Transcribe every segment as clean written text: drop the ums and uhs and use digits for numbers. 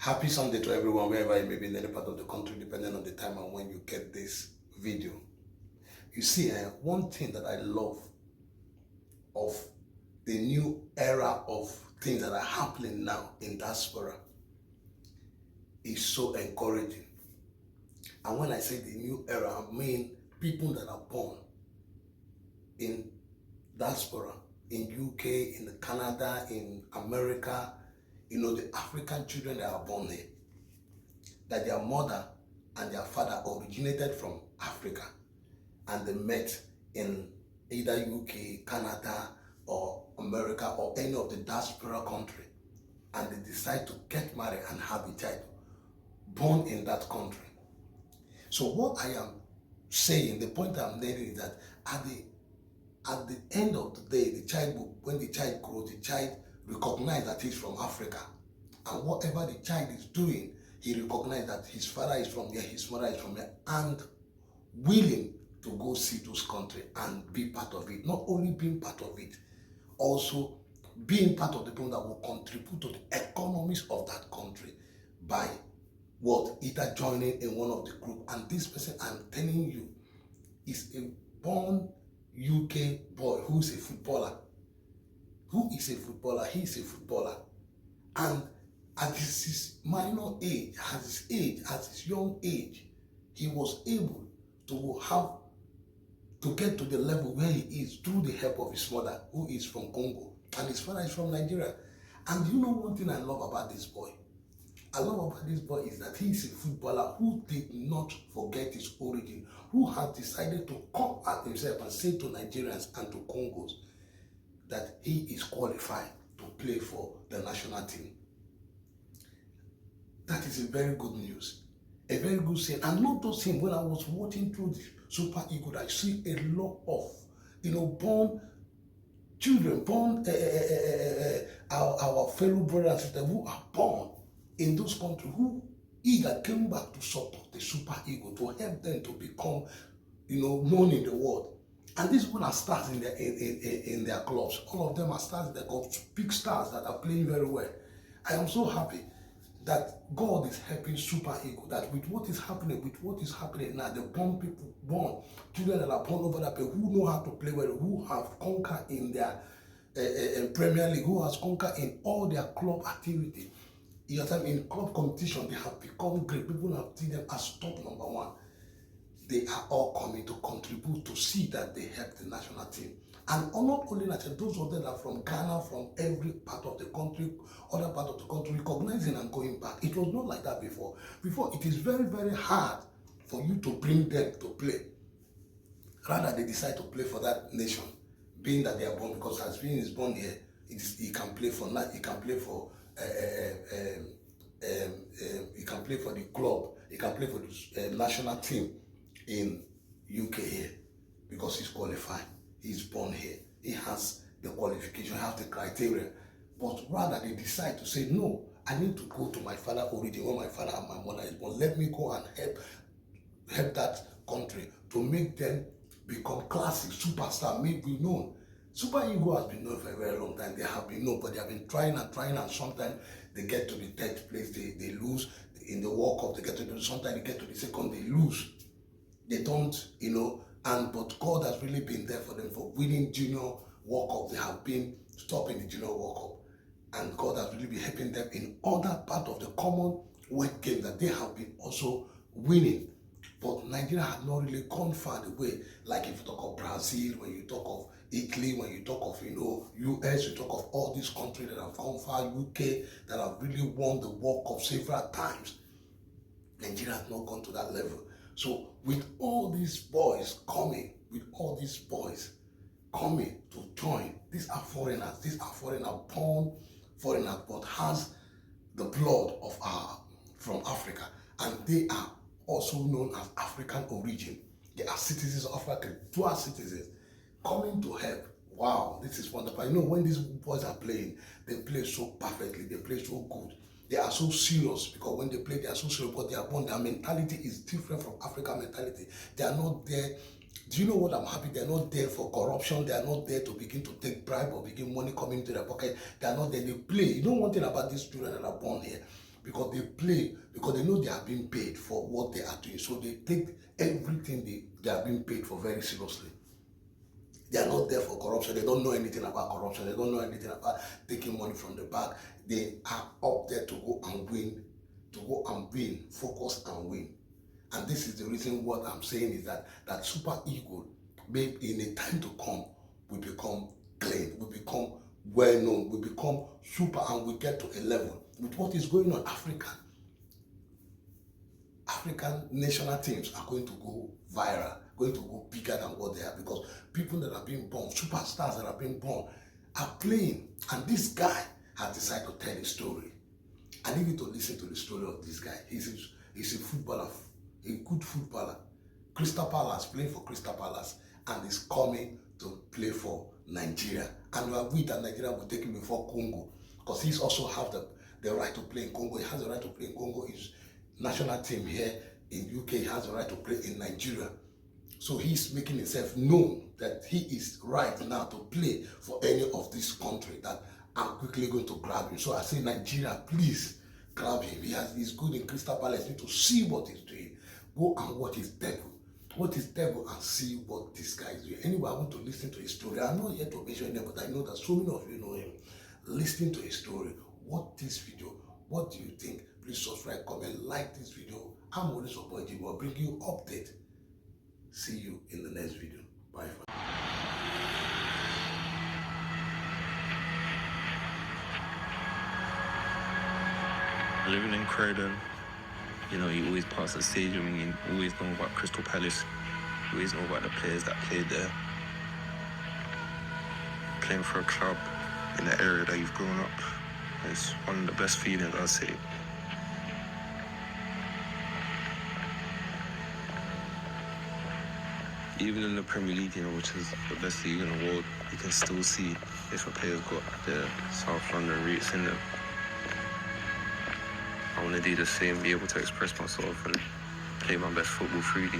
Happy Sunday to everyone, wherever you may be in any part of the country, depending on the time and when you get this video. You see, one thing that I love of the new era of things that are happening now in diaspora is so encouraging. And when I say the new era, I mean people that are born in diaspora, in UK, in Canada, in America, the African children that are born here, that their mother and their father originated from Africa and they met in either UK, Canada, or America, or any of the diaspora country, and they decide to get married and have a child born in that country. So what I am saying, the point I'm making is that at the end of the day, when the child grows, the child recognizes that he's from Africa, and whatever the child is doing, he recognizes that his father is from there, his mother is from there, and willing to go see those countries and be part of it. Not only being part of it, also being part of the people that will contribute to the economies of that country by either joining in one of the group. And this person, I'm telling you, is a born UK boy who's a footballer. Who is a footballer? He is a footballer. And at his minor age, at his young age, he was able to get to the level where he is through the help of his mother, who is from Congo, and his father is from Nigeria. And you know one thing I love about this boy? I love about this boy is that he is a footballer who did not forget his origin, who has decided to come out himself and say to Nigerians and to Congos that he is qualified to play for the national team. That is a very good news, a very good thing. And not just him. When I was watching through the Super Eagle, I see a lot of, born children, our fellow brothers and sisters who are born in those countries, who eager came back to support the Super Eagle, to help them to become, known in the world. And this one are stars in their clubs. All of them are stars in their clubs, big stars that are playing very well. I am so happy that God is helping Super Eagle, that with what is happening now, the born children that are born over there, who know how to play well, who have conquered in their Premier League, who has conquered in all their club activity. In club competition, they have become great. People have seen them as top number one. They are all coming to contribute to see that they help the national team. And not only that, those of them that are from Ghana, from every part of the country, other part of the country, recognizing and going back. It was not like that before. Before, it is very, very hard for you to bring them to play. Rather, they decide to play for that nation, being that they are born, because as being is born here, he can play for he can play for the club, he can play for the national team in UK here, because he's qualified. He's born here. He has the qualification, he has the criteria. But rather they decide to say, no, I need to go to my father origin, where my father and my mother is born. Let me go and help that country to make them become classic, superstar, make be known. Super Eagle has been known for a very long time. They have been known, but they have been trying, and sometimes they get to the third place, they lose. In the World Cup, sometimes they get to the second, they lose. They don't, but God has really been there for them for winning Junior World Cup. They have been stopping the Junior World Cup. And God has really been helping them in other part of the Commonwealth game that they have been also winning. But Nigeria has not really gone far the way, like if you talk of Brazil, when you talk of Italy, when you talk of, US, you talk of all these countries that have gone far, UK, that have really won the World Cup several times. Nigeria has not gone to that level. So with all these boys coming, to join, these are foreigners, born foreigners, but has the blood of from Africa, and they are also known as African origin. They are citizens of Africa, dual citizens, coming to help. Wow, this is wonderful. When these boys are playing, they play so perfectly, they play so good. They are so serious, because when they play, they are so serious, but their mentality is different from African mentality. They are not there. Do you know what I'm happy? They are not there for corruption. They are not there to begin to take bribe or begin money coming into their pocket. They are not there. They play. One thing about these children that are born here, because they play, because they know they are being paid for what they are doing. So they take everything they are being paid for very seriously. They are not there for corruption. They don't know anything about corruption. They don't know anything about taking money from the back. They are up there to go and win, focus and win. And this is the reason what I'm saying is that Super Eagle, maybe in a time to come, will become clean, will become well known, will become super, and we get to a level with what is going on. African national teams are going to go viral, going to go bigger than what they are, because people that are being born, superstars that are being born, are playing. And this guy has decided to tell a story. I need you to listen to the story of this guy. He's a footballer, a good footballer. Crystal Palace, playing for Crystal Palace, and is coming to play for Nigeria. And we agreed that Nigeria will take him before Congo, because he's also have the right to play in Congo. He has the right to play in Congo. His national team here in UK, he has the right to play in Nigeria. So he's making himself known that he is right now to play for any of this country, that I'm quickly going to grab him. So I say, Nigeria, please grab him. He's good in Crystal Palace. You need to see what he's doing. Go and watch his debut. What is devil, and see what this guy is doing. Anyway, I want to listen to his story. I'm not yet to mention him, but I know that so many of you know him. Listen to his story. Watch this video. What do you think? Please subscribe, comment, like this video. I'm always supporting you. I'll bring you update. See you in the next video. Bye. Living in Croydon, you know, you always pass the stadium and you always know about Crystal Palace. You always know about the players that played there. Playing for a club in the area that you've grown up, it's one of the best feelings, I'd say. Even in the Premier League, you know, which is the best league in the world, you can still see different players got their South London roots in them. I want to do the same, be able to express myself and play my best football freely.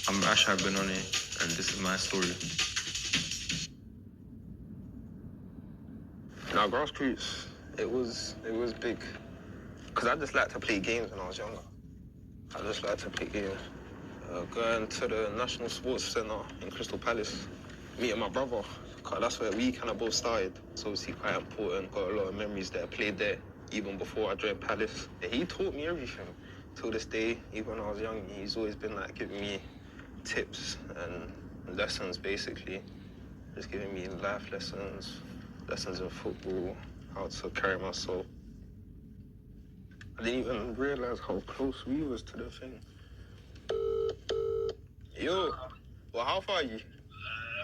I'm Ashad Benoni, and this is my story. Now, grassroots, it was big. Because I just like to play games when I was younger. I just like to play games. Going to the National Sports Centre in Crystal Palace, meeting my brother, because that's where we kind of both started. It's obviously quite important, got a lot of memories there, played there, even before I joined Palace. He taught me everything. Till this day, even when I was young, he's always been like giving me tips and lessons, basically. Just giving me life lessons in football, how to carry myself. I didn't even realize how close we was to the thing. Yo, well, how far are you?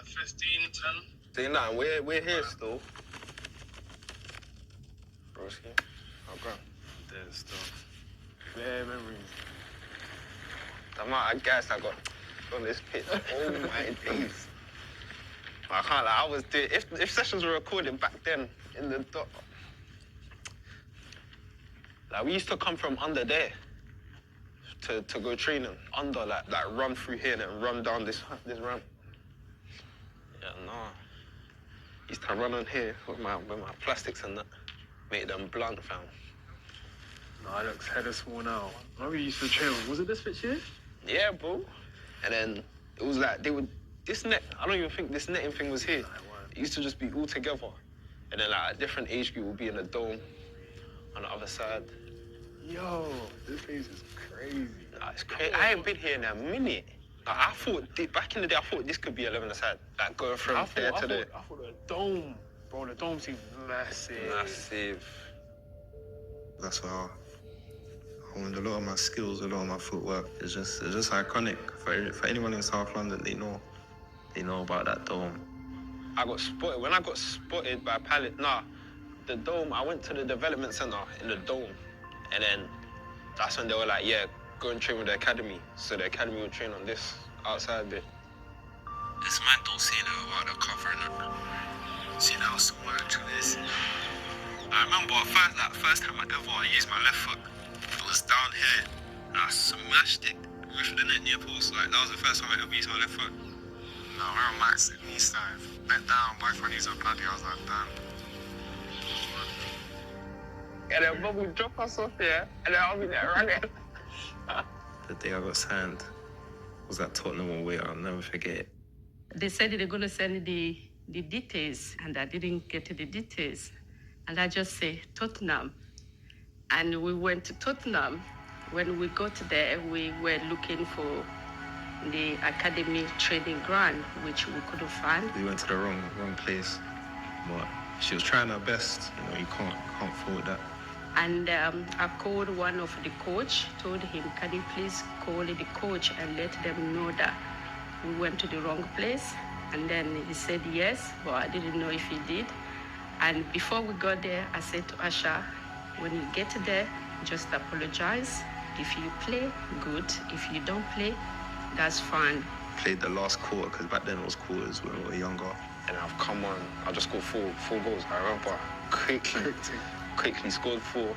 15, 10. Say nah, we're here still. Broski, how come? There's stuff. Bare memories. The amount of gas I got on this pitch, oh my days. I can't lie, I was doing, if sessions were recorded back then in the dock, like we used to come from under there to go training, under like run through here and then run down this ramp. Yeah, no. Used to run on here with my plastics and that, make them blunt, fam. No, it looks hella small now. I remember you used to train. Was it this pitch here? Yeah, bro. And then it was like this net, I don't even think this netting thing was here. It used to just be all together. And then like a different age group would be in the dome on the other side. Yo, this place is crazy. Nah, it's crazy. I ain't been here in a minute. Like, I thought, back in the day, I thought this could be 11 aside. Like going from there to there. I thought the dome, bro, the dome seemed massive. Massive. That's why I learned a lot of my skills, a lot of my footwork. It's just iconic. For anyone in South London, they know about that dome. I got spotted. When I got spotted by Pallet, the dome, I went to the development centre in the dome. And then That's when they were like, yeah, go and train with the academy. So the academy would train on this outside bit. This man don't say that about the cover and that. See, that was so much to this. I remember first time I ever used my left foot. It was down here. And I smashed it with the net near post. Like, that was the first time I ever used my left foot. No, we're on max at knee side. Bent down, both my knees are bloody. I was like, damn. And then Bob would drop us off here, and then I'll be there running. The day I got signed was at Tottenham away. I'll never forget it. They said they're going to send the details, and I didn't get the details. And I just say Tottenham. And we went to Tottenham. When we got there, we were looking for the academy training ground, which we couldn't find. We went to the wrong place, but she was trying her best. You know, you can't fault that. And I called one of the coach, told him, can you please call the coach and let them know that we went to the wrong place? And then he said yes, but I didn't know if he did. And before we got there, I said to Asha, when you get there, just apologize. If you play, good. If you don't play, that's fine. Played the last quarter, because back then it was quarters when we were younger. And I've come on, I just scored four goals. I remember quickly scored 4.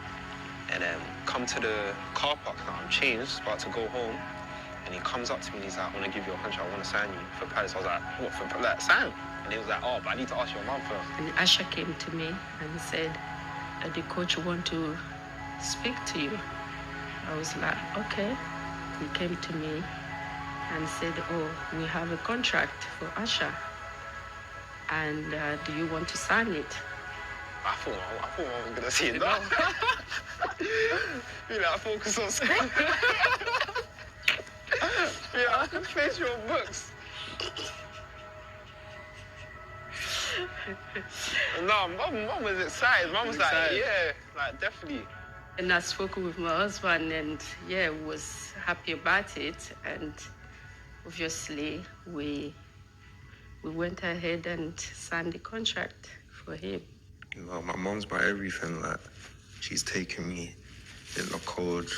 And then come to the car park now, I'm changed, about to go home. And he comes up to me and he's like, I want to give you a contract, I want to sign you for Palace. I was like, what, for Palace? Sign? And he was like, oh, but I need to ask your mum first. And Asha came to me and he said, the coach want to speak to you. I was like, okay. He came to me and said, oh, we have a contract for Asha. And do you want to sign it? I thought I wasn't going to see it now. You know, I focus on school. Yeah, I can face your books. No, mum was excited. Mum was like, yeah, like, definitely. And I spoke with my husband and, yeah, was happy about it. And obviously, we went ahead and signed the contract for him. You know, my mom's my everything. Like, she's taken me in the cold,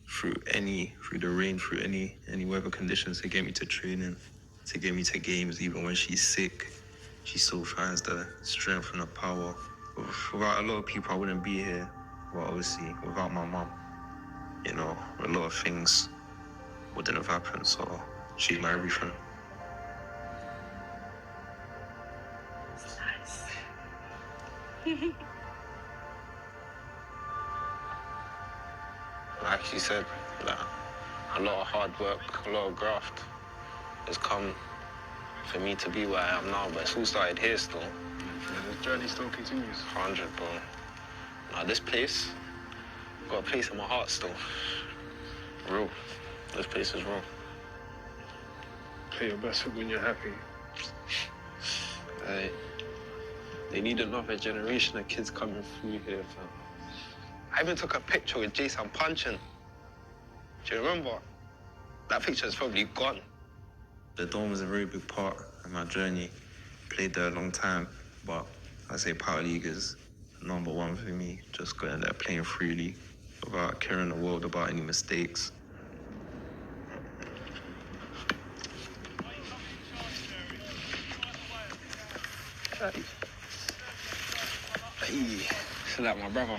through the rain, through any weather conditions to get me to training, to get me to games. Even when she's sick, she still finds the strength and the power. Without a lot of people, I wouldn't be here. Well, obviously, without my mom, you know, a lot of things wouldn't have happened. So she's my everything. It's nice. Like she said, like, a lot of hard work, a lot of graft has come for me to be where I am now, but it's all started here still. Yeah, the journey still continues. 100, bro. Now, this place, got a place in my heart still. Real. This place is real. Play your best when you're happy. They need another generation of kids coming through here, fam. I even took a picture with Jason punching. Do you remember? That picture is probably gone. The Dome was a very big part of my journey. Played there a long time, but I say Power League is number 1 for me. Just going there, playing freely, without caring the world about any mistakes. Hey, feel like my brother.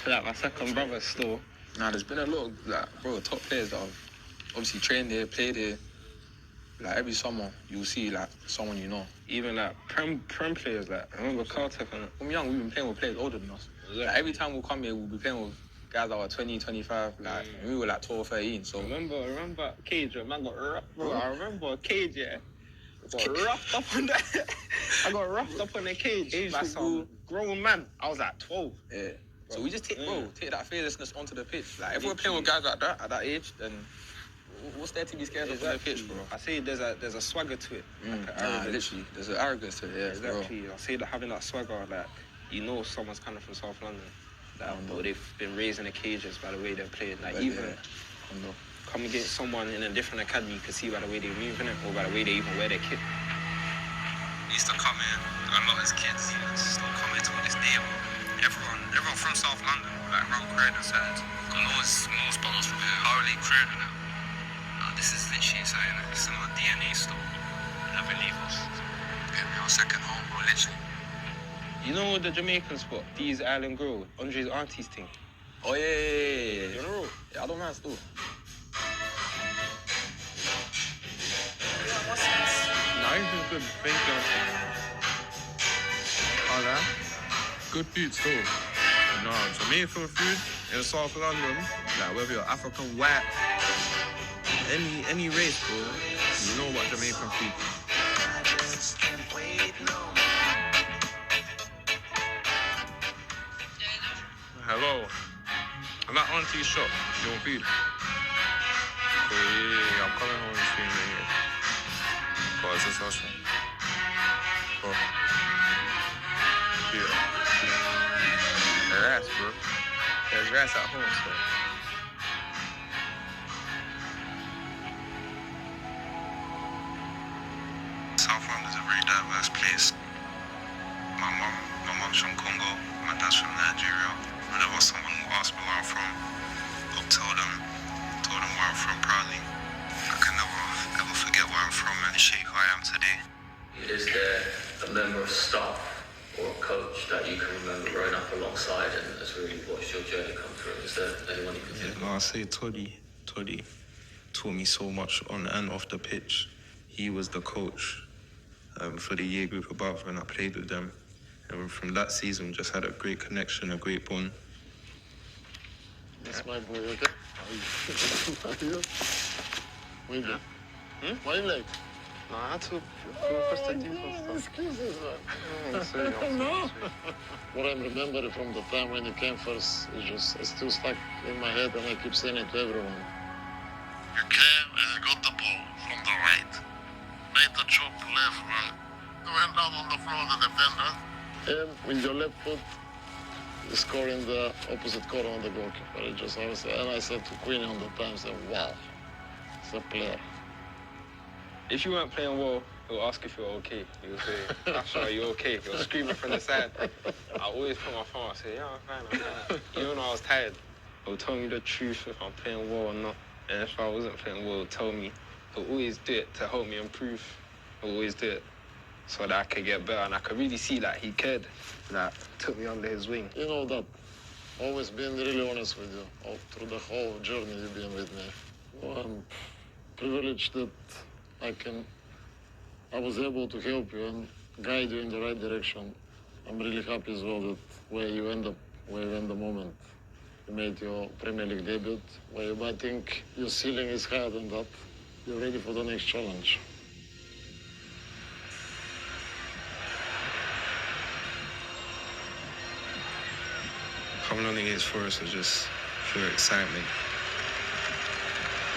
Feel like my second brother still. Nah, there's been a lot of, like, bro, top players that have obviously trained here, played here. Like, every summer, you'll see, like, someone you know. Even, like, prem players, like, I remember Caltech and... When we're young, we've been playing with players older than us. Like, every time we'll come here, we'll be playing with guys that were 20, 25, like, and we were, like, 12, 13, so... I remember Cage, man got rough, bro. I remember Cage, yeah. I got roughed up on that. I got roughed up on the cage by some grown man. I was like 12. Yeah. So we just take that fearlessness onto the pitch. Like, if we're playing with guys like that at that age, then what's there to be scared of on the pitch, bro? I say there's a swagger to it. Literally, there's an arrogance to it, yeah, exactly. bro. I say that having that swagger, like, you know someone's coming from South London. Like, bro, they've been raised in the cages by the way they're playing. Like, even come against someone in a different academy, you can see by the way they move in it, or by the way they even wear their kit. We used to come in, a lot as kids, even still come into this day, everyone from South London, like around Croydon side. Most ballers from here. Hardly Croydon now. No, this is literally something. It's in our DNA still. Never leave us. Yeah, our second home, bro, literally. You know the Jamaican spot? These Island Grill, Andre's auntie's thing. Oh, yeah. You know? Yeah, I don't mind still. No, everything's good. Thank you, auntie. Oh, yeah? Good food still. No, Jamaican food in South London, like whether you're African, white, any race, bro, you know what Jamaican food is. Hello. I'm at Auntie's shop. You want food? Oh, yeah, I'm coming home soon, yeah. Oh, is this us? Oh. Yeah. Rice, bro. There's rice at home, so. South London is a very diverse place. My mom's from Congo. My dad's from Nigeria. Whenever someone will ask me where I'm from, I'll tell them where I'm from proudly. I can never ever forget where I'm from and shape who I am today. Is there a member of staff or a coach that you can remember growing up alongside and has really watched your journey come through? Is there anyone you can think of? No, I say Toddy taught me so much on and off the pitch. He was the coach for the year group above when I played with them. And from that season, we just had a great connection, a great bond. That's my boy, okay? Why you late? Why you late? No, I had to go across the deep and stuff. Excuses, man. Oh, sorry, No. What I remember from the time when you came first is just, it's still stuck in my head and I keep saying it to everyone. You came and you got the ball from the right, made the chop left, right. You went down on the floor, the defender. And with your left foot, you score in the opposite corner on the goalkeeper. And I said to Queenie on the time, I said, wow, it's a player. If you weren't playing well, he'll ask if you're okay. He'll say, Asha, are you okay? He'll scream from the side. I always put my phone, I say, yeah, I'm fine. Even though I was tired, he'll tell me the truth if I'm playing well or not. And if I wasn't playing well, he'll tell me. He'll always do it to help me improve. He'll always do it so that I could get better. And I could really see that he cared, that took me under his wing. You know that. Always been really honest with you all through the whole journey you've been with me. Well, I'm privileged that I was able to help you and guide you in the right direction. I'm really happy as well that where you end the moment. You made your Premier League debut, where I think your ceiling is higher than that. You're ready for the next challenge. Coming on against Forest was just pure excitement.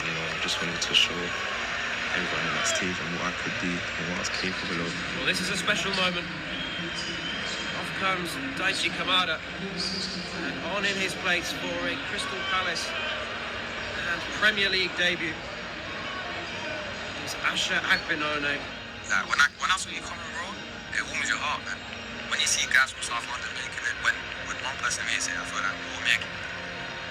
You know, I just wanted to show everyone on that stage and what I could do and what I was capable of. Well, this is a special moment. Off comes Daichi Kamada, and on in his place for a Crystal Palace and Premier League debut is Asha Akpinone. When I saw you coming, bro, it warms your heart, man. When you see guys from South London making it, when one person makes it, I feel like we'll make it.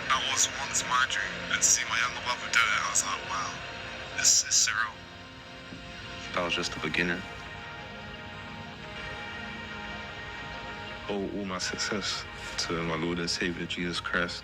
That was once my dream, and to see my younger brother do it, I was like, wow, this is surreal. That was just the beginning. Owe all my success to my Lord and Savior, Jesus Christ.